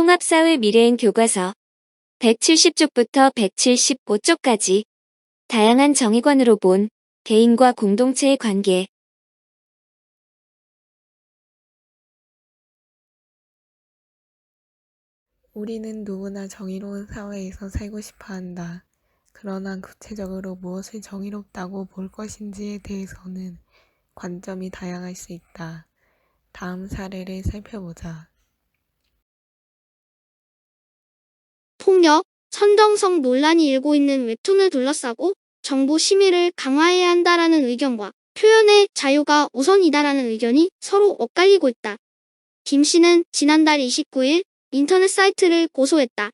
통합사회 미래엔 교과서 170쪽부터 175쪽까지 다양한 정의관으로 본 개인과 공동체의 관계. 우리는 누구나 정의로운 사회에서 살고 싶어 한다. 그러나 구체적으로 무엇을 정의롭다고 볼 것인지에 대해서는 관점이 다양할 수 있다. 다음 사례를 살펴보자. 폭력, 선정성 논란이 일고 있는 웹툰을 둘러싸고 정부 심의를 강화해야 한다라는 의견과 표현의 자유가 우선이다라는 의견이 서로 엇갈리고 있다. 김 씨는 지난달 29일 인터넷 사이트를 고소했다.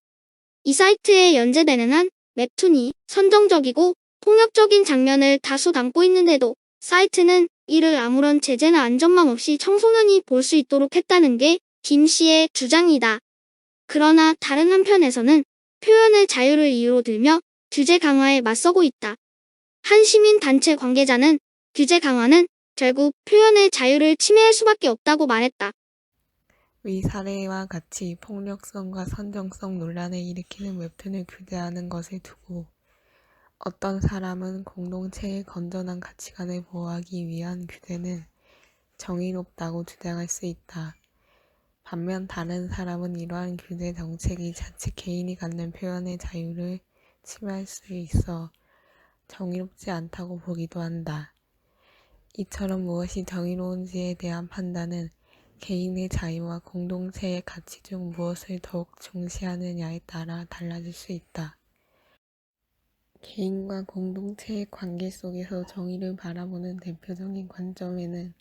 이 사이트에 연재되는 한 웹툰이 선정적이고 폭력적인 장면을 다수 담고 있는데도 사이트는 이를 아무런 제재나 안전망 없이 청소년이 볼 수 있도록 했다는 게 김 씨의 주장이다. 그러나 다른 한편에서는 표현의 자유를 이유로 들며 규제 강화에 맞서고 있다. 한 시민단체 관계자는 규제 강화는 결국 표현의 자유를 침해할 수밖에 없다고 말했다. 위 사례와 같이 폭력성과 선정성 논란을 일으키는 웹툰을 규제하는 것을 두고 어떤 사람은 공동체의 건전한 가치관을 보호하기 위한 규제는 정의롭다고 주장할 수 있다. 반면 다른 사람은 이러한 규제 정책이 자칫 개인이 갖는 표현의 자유를 침해할 수 있어 정의롭지 않다고 보기도 한다. 이처럼 무엇이 정의로운지에 대한 판단은 개인의 자유와 공동체의 가치 중 무엇을 더욱 중시하느냐에 따라 달라질 수 있다. 개인과 공동체의 관계 속에서 정의를 바라보는 대표적인 관점에는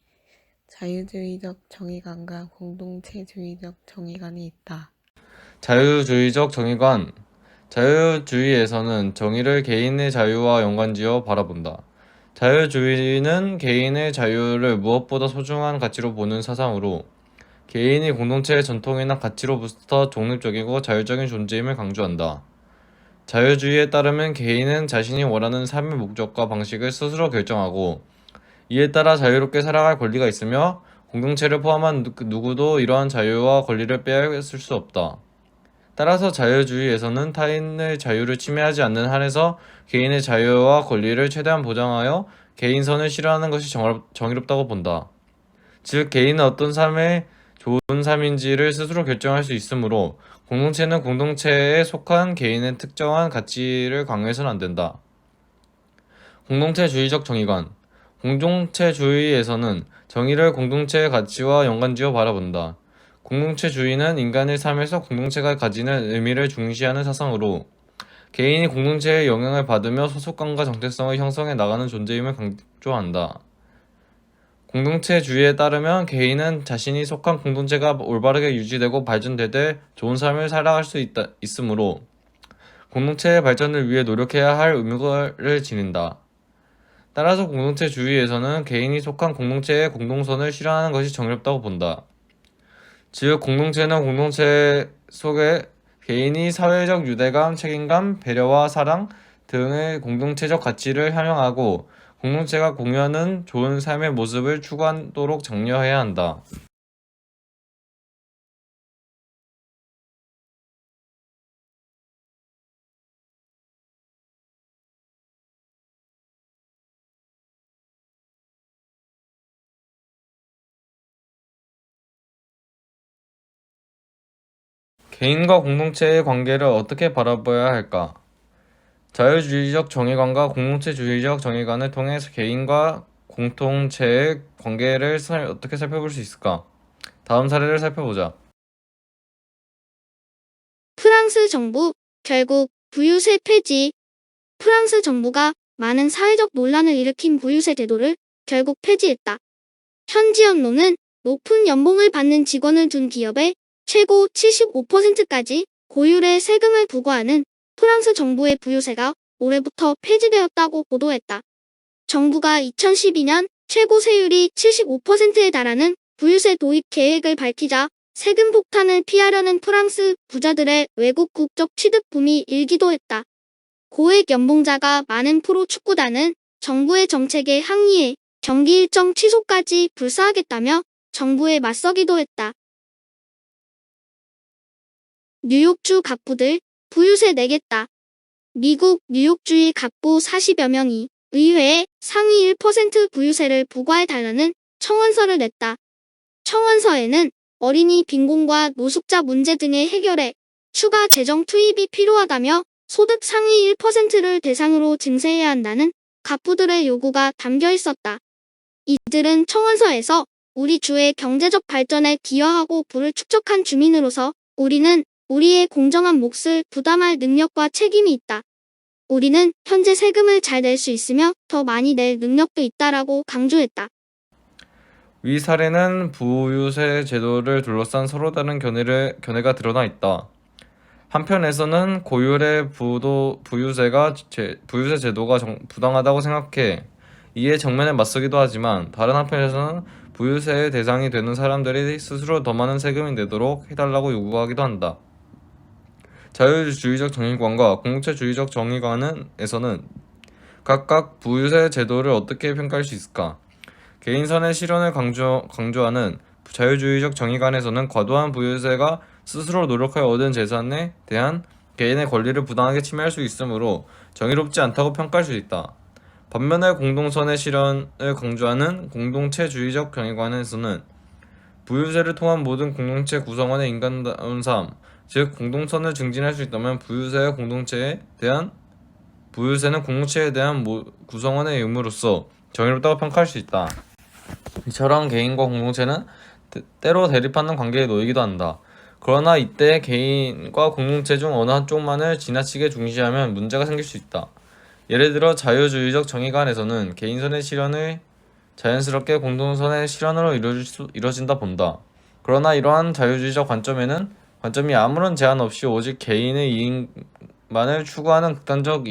자유주의적 정의관과 공동체주의적 정의관이 있다. 자유주의적 정의관. 자유주의에서는 정의를 개인의 자유와 연관지어 바라본다. 자유주의는 개인의 자유를 무엇보다 소중한 가치로 보는 사상으로 개인이 공동체의 전통이나 가치로부터 독립적이고 자율적인 존재임을 강조한다. 자유주의에 따르면 개인은 자신이 원하는 삶의 목적과 방식을 스스로 결정하고 이에 따라 자유롭게 살아갈 권리가 있으며 공동체를 포함한 누구도 이러한 자유와 권리를 빼앗을 수 없다. 따라서 자유주의에서는 타인의 자유를 침해하지 않는 한에서 개인의 자유와 권리를 최대한 보장하여 개인선을 실현하는 것이 정의롭다고 본다. 즉 개인은 어떤 삶의 좋은 삶인지를 스스로 결정할 수 있으므로 공동체는 공동체에 속한 개인의 특정한 가치를 강요해서는 안 된다. 공동체주의적 정의관. 공동체주의에서는 정의를 공동체의 가치와 연관지어 바라본다. 공동체주의는 인간의 삶에서 공동체가 가지는 의미를 중시하는 사상으로 개인이 공동체의 영향을 받으며 소속감과 정체성을 형성해 나가는 존재임을 강조한다. 공동체주의에 따르면 개인은 자신이 속한 공동체가 올바르게 유지되고 발전되되 좋은 삶을 살아갈 수 있으므로 공동체의 발전을 위해 노력해야 할 의무를 지닌다. 따라서 공동체주의에서는 개인이 속한 공동체의 공동선을 실현하는 것이 정의롭다고 본다. 즉 공동체는 공동체 속에 개인이 사회적 유대감, 책임감, 배려와 사랑 등의 공동체적 가치를 향유하고 공동체가 공유하는 좋은 삶의 모습을 추구하도록 장려해야 한다. 개인과 공동체의 관계를 어떻게 바라봐야 할까? 자유주의적 정의관과 공동체주의적 정의관을 통해서 개인과 공동체의 관계를 어떻게 살펴볼 수 있을까? 다음 사례를 살펴보자. 프랑스 정부, 결국 부유세 폐지. 프랑스 정부가 많은 사회적 논란을 일으킨 부유세 제도를 결국 폐지했다. 현지 언론은 높은 연봉을 받는 직원을 둔 기업에 최고 75%까지 고율의 세금을 부과하는 프랑스 정부의 부유세가 올해부터 폐지되었다고 보도했다. 정부가 2012년 최고 세율이 75%에 달하는 부유세 도입 계획을 밝히자 세금 폭탄을 피하려는 프랑스 부자들의 외국 국적 취득 붐이 일기도 했다. 고액 연봉자가 많은 프로축구단은 정부의 정책에 항의해 경기 일정 취소까지 불사하겠다며 정부에 맞서기도 했다. 뉴욕주 갑부들 부유세 내겠다. 미국 뉴욕주의 갑부 40여 명이 의회에 상위 1% 부유세를 부과해달라는 청원서를 냈다. 청원서에는 어린이 빈곤과 노숙자 문제 등의 해결에 추가 재정 투입이 필요하다며 소득 상위 1%를 대상으로 증세해야 한다는 갑부들의 요구가 담겨 있었다. 이들은 청원서에서 우리 주의 경제적 발전에 기여하고 부를 축적한 주민으로서 우리는 우리의 공정한 몫을 부담할 능력과 책임이 있다. 우리는 현재 세금을 잘 낼 수 있으며 더 많이 낼 능력도 있다라고 강조했다. 위 사례는 부유세 제도를 둘러싼 서로 다른 견해가 드러나 있다. 한편에서는 고율의 부유세 제도가 부당하다고 생각해 이에 정면에 맞서기도 하지만, 다른 한편에서는 부유세의 대상이 되는 사람들이 스스로 더 많은 세금을 내도록 해달라고 요구하기도 한다. 자유주의적 정의관과 공동체주의적 정의관에서는 각각 부유세 제도를 어떻게 평가할 수 있을까? 개인선의 실현을 강조하는 자유주의적 정의관에서는 과도한 부유세가 스스로 노력하여 얻은 재산에 대한 개인의 권리를 부당하게 침해할 수 있으므로 정의롭지 않다고 평가할 수 있다. 반면에 공동선의 실현을 강조하는 공동체주의적 정의관에서는 부유세를 통한 모든 공동체 구성원의 인간다운 삶, 즉 공동선을 증진할 수 있다면 부유세는 공동체에 대한 구성원의 의무로서 정의롭다고 평가할 수 있다. 이처럼 개인과 공동체는 때로 대립하는 관계에 놓이기도 한다. 그러나 이때 개인과 공동체 중 어느 한쪽만을 지나치게 중시하면 문제가 생길 수 있다. 예를 들어 자유주의적 정의관에서는 개인선의 실현이 자연스럽게 공동선의 실현으로 이루어진다 본다. 그러나 이러한 자유주의적 관점이 아무런 제한 없이 오직 개인의 이익만을 추구하는 극단적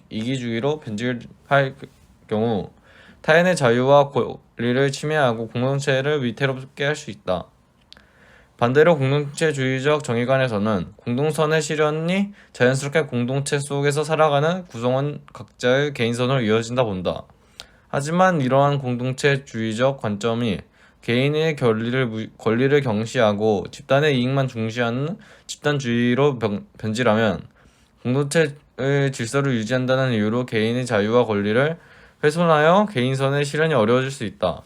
이기주의로 변질할 경우 타인의 자유와 권리를 침해하고 공동체를 위태롭게 할 수 있다. 반대로 공동체주의적 정의관에서는 공동선의 실현이 자연스럽게 공동체 속에서 살아가는 구성원 각자의 개인선으로 이어진다 본다. 하지만 이러한 공동체주의적 관점이 개인의 권리를 경시하고 집단의 이익만 중시하는 집단주의로 변질하면 공동체의 질서를 유지한다는 이유로 개인의 자유와 권리를 훼손하여 개인선의 실현이 어려워질 수 있다.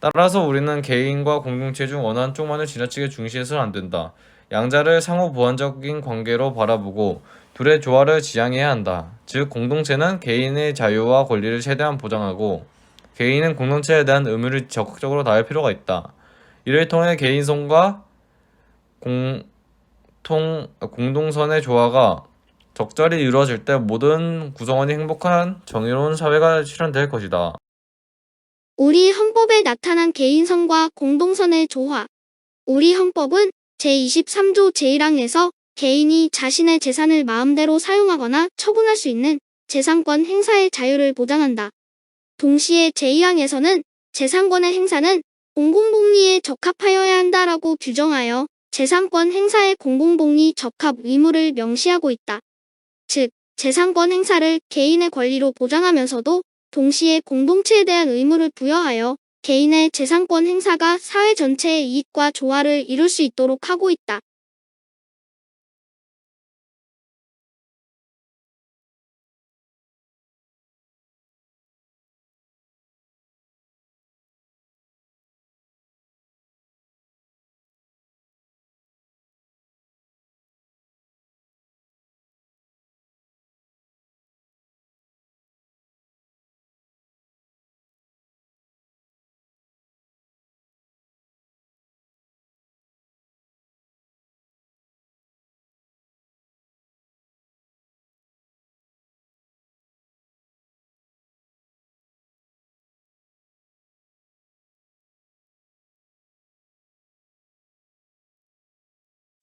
따라서 우리는 개인과 공동체 중 어느 한쪽만을 지나치게 중시해서는 안 된다. 양자를 상호 보완적인 관계로 바라보고 둘의 조화를 지향해야 한다. 즉 공동체는 개인의 자유와 권리를 최대한 보장하고 개인은 공동체에 대한 의무를 적극적으로 다할 필요가 있다. 이를 통해 개인선과 공동선의 조화가 적절히 이루어질 때 모든 구성원이 행복한 정의로운 사회가 실현될 것이다. 우리 헌법에 나타난 개인선과 공동선의 조화. 우리 헌법은 제23조 제1항에서 개인이 자신의 재산을 마음대로 사용하거나 처분할 수 있는 재산권 행사의 자유를 보장한다. 동시에 제2항에서는 재산권의 행사는 공공복리에 적합하여야 한다라고 규정하여 재산권 행사의 공공복리 적합 의무를 명시하고 있다. 즉, 재산권 행사를 개인의 권리로 보장하면서도 동시에 공동체에 대한 의무를 부여하여 개인의 재산권 행사가 사회 전체의 이익과 조화를 이룰 수 있도록 하고 있다.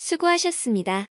수고하셨습니다.